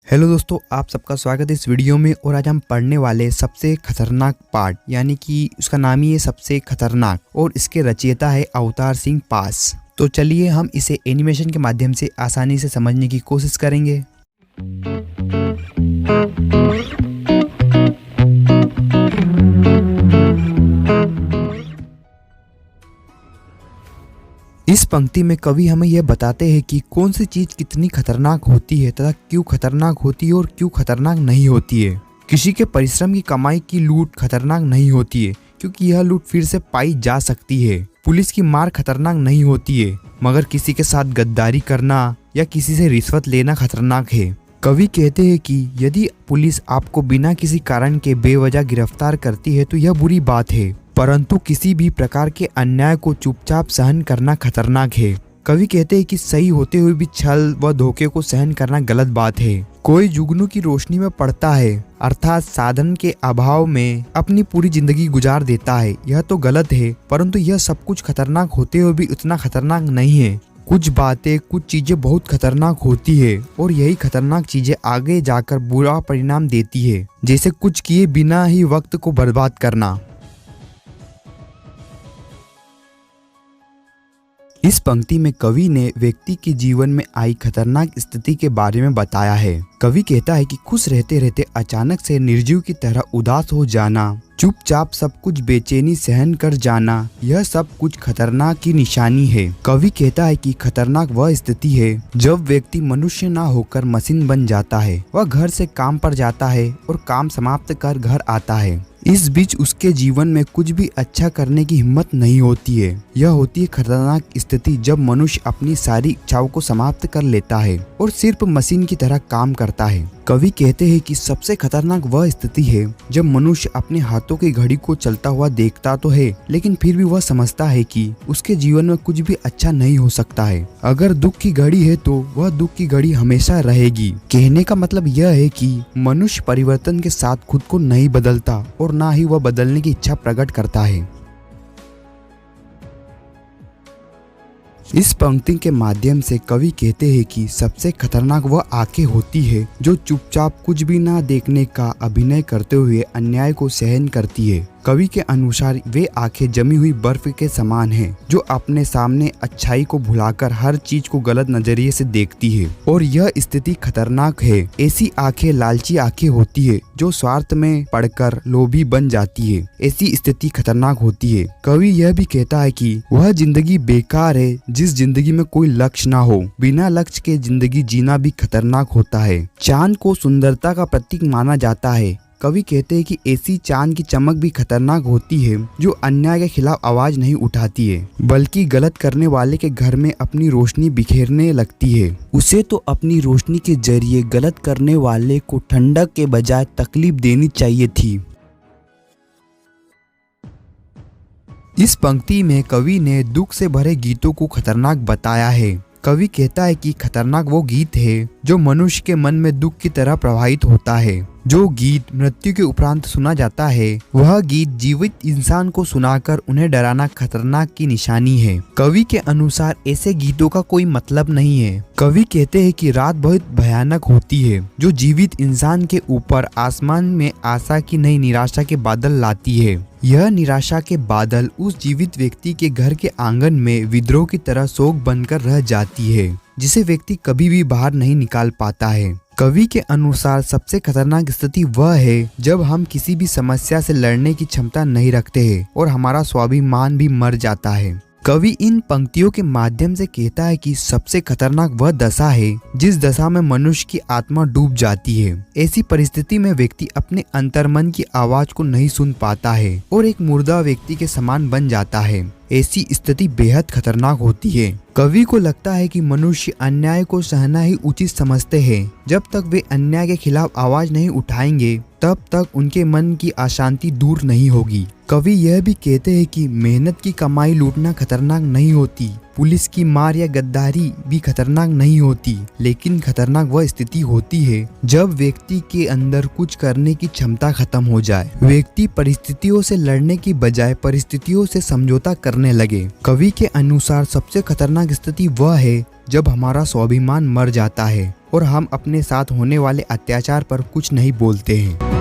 Hello दोस्तों, आप सबका स्वागत है इस वीडियो में। और आज हम पढ़ने वाले सबसे खतरनाक पार्ट, यानी कि उसका नाम ही है सबसे खतरनाक, और इसके रचयिता है अवतार सिंह पास। तो चलिए हम इसे एनिमेशन के माध्यम से आसानी से समझने की कोशिश करेंगे। इस पंक्ति में कवि हमें यह बताते हैं कि कौन सी चीज कितनी खतरनाक होती है तथा क्यों खतरनाक होती है और क्यों खतरनाक नहीं होती है। किसी के परिश्रम की कमाई की लूट खतरनाक नहीं होती है, क्योंकि यह लूट फिर से पाई जा सकती है। पुलिस की मार खतरनाक नहीं होती है, मगर किसी के साथ गद्दारी करना या किसी से रिश्वत लेना खतरनाक है। कवि कहते हैं कि यदि पुलिस आपको बिना किसी कारण के बेवजह गिरफ्तार करती है तो यह बुरी बात है, परंतु किसी भी प्रकार के अन्याय को चुपचाप सहन करना खतरनाक है। कवि कहते हैं कि सही होते हुए भी छल व धोखे को सहन करना गलत बात है। कोई जुगनू की रोशनी में पड़ता है, अर्थात साधन के अभाव में अपनी पूरी जिंदगी गुजार देता है, यह तो गलत है, परंतु यह सब कुछ खतरनाक होते हुए भी उतना खतरनाक नहीं है। कुछ बातें, कुछ चीजें बहुत खतरनाक होती है और यही खतरनाक चीजें आगे जाकर बुरा परिणाम देती है, जैसे कुछ किए बिना ही वक्त को बर्बाद करना। इस पंक्ति में कवि ने व्यक्ति के जीवन में आई खतरनाक स्थिति के बारे में बताया है। कवि कहता है कि खुश रहते रहते अचानक से निर्जीव की तरह उदास हो जाना, चुपचाप सब कुछ बेचैनी सहन कर जाना, यह सब कुछ खतरनाक की निशानी है। कवि कहता है कि खतरनाक वह स्थिति है जब व्यक्ति मनुष्य ना होकर मशीन बन जाता है। वह घर से काम पर जाता है और काम समाप्त कर घर आता है। इस बीच उसके जीवन में कुछ भी अच्छा करने की हिम्मत नहीं होती है। यह होती है खतरनाक स्थिति जब मनुष्य अपनी सारी इच्छाओं को समाप्त कर लेता है और सिर्फ मशीन की तरह काम करता है। कवि कहते हैं कि सबसे खतरनाक वह स्थिति है जब मनुष्य अपने हाथों की घड़ी को चलता हुआ देखता तो है, लेकिन फिर भी वह समझता है कि उसके जीवन में कुछ भी अच्छा नहीं हो सकता है। अगर दुख की घड़ी है तो वह दुख की घड़ी हमेशा रहेगी। कहने का मतलब यह है कि मनुष्य परिवर्तन के साथ खुद को नहीं बदलता और ना ही वह बदलने की इच्छा प्रकट करता है। इस पंक्ति के माध्यम से कवि कहते हैं कि सबसे खतरनाक वह आंखें होती है जो चुपचाप कुछ भी ना देखने का अभिनय करते हुए अन्याय को सहन करती है। कवि के अनुसार वे आंखें जमी हुई बर्फ के समान हैं, जो अपने सामने अच्छाई को भुलाकर हर चीज को गलत नजरिए से देखती है, और यह स्थिति खतरनाक है। ऐसी आंखें लालची आंखें होती है जो स्वार्थ में पड़कर लोभी बन जाती है। ऐसी स्थिति खतरनाक होती है। कवि यह भी कहता है कि वह जिंदगी बेकार है जिस जिंदगी में कोई लक्ष्य ना हो। बिना लक्ष्य के जिंदगी जीना भी खतरनाक होता है। चांद को सुंदरता का प्रतीक माना जाता है। कवि कहते हैं कि ऐसी चांद की चमक भी खतरनाक होती है जो अन्याय के खिलाफ आवाज नहीं उठाती है, बल्कि गलत करने वाले के घर में अपनी रोशनी बिखेरने लगती है। उसे तो अपनी रोशनी के जरिए गलत करने वाले को ठंडक के बजाय तकलीफ देनी चाहिए थी। इस पंक्ति में कवि ने दुख से भरे गीतों को खतरनाक बताया है। कवि कहता है कि खतरनाक वो गीत है जो मनुष्य के मन में दुख की तरह प्रवाहित होता है। जो गीत मृत्यु के उपरांत सुना जाता है, वह गीत जीवित इंसान को सुनाकर उन्हें डराना खतरनाक की निशानी है। कवि के अनुसार ऐसे गीतों का कोई मतलब नहीं है। कवि कहते हैं कि रात बहुत भयानक होती है जो जीवित इंसान के ऊपर आसमान में आशा की नई निराशा के बादल लाती है। यह निराशा के बादल उस जीवित व्यक्ति के घर के आंगन में विद्रोह की तरह शोक बनकर रह जाती है, जिसे व्यक्ति कभी भी बाहर नहीं निकाल पाता है। कवि के अनुसार सबसे खतरनाक स्थिति वह है जब हम किसी भी समस्या से लड़ने की क्षमता नहीं रखते हैं और हमारा स्वाभिमान भी मर जाता है। कवि इन पंक्तियों के माध्यम से कहता है कि सबसे खतरनाक वह दशा है जिस दशा में मनुष्य की आत्मा डूब जाती है। ऐसी परिस्थिति में व्यक्ति अपने अंतर्मन की आवाज को नहीं सुन पाता है और एक मुर्दा व्यक्ति के समान बन जाता है। ऐसी स्थिति बेहद खतरनाक होती है। कवि को लगता है कि मनुष्य अन्याय को सहना ही उचित समझते हैं। जब तक वे अन्याय के खिलाफ आवाज नहीं उठाएंगे, तब तक उनके मन की अशांति दूर नहीं होगी। कवि यह भी कहते हैं कि मेहनत की कमाई लूटना खतरनाक नहीं होती, पुलिस की मार या गद्दारी भी खतरनाक नहीं होती, लेकिन खतरनाक वह स्थिति होती है जब व्यक्ति के अंदर कुछ करने की क्षमता खत्म हो जाए। व्यक्ति परिस्थितियों से लड़ने की बजाय परिस्थितियों से समझौता करने लगे। कवि के अनुसार सबसे खतरनाक स्थिति वह है जब हमारा स्वाभिमान मर जाता है और हम अपने साथ होने वाले अत्याचार पर कुछ नहीं बोलते हैं।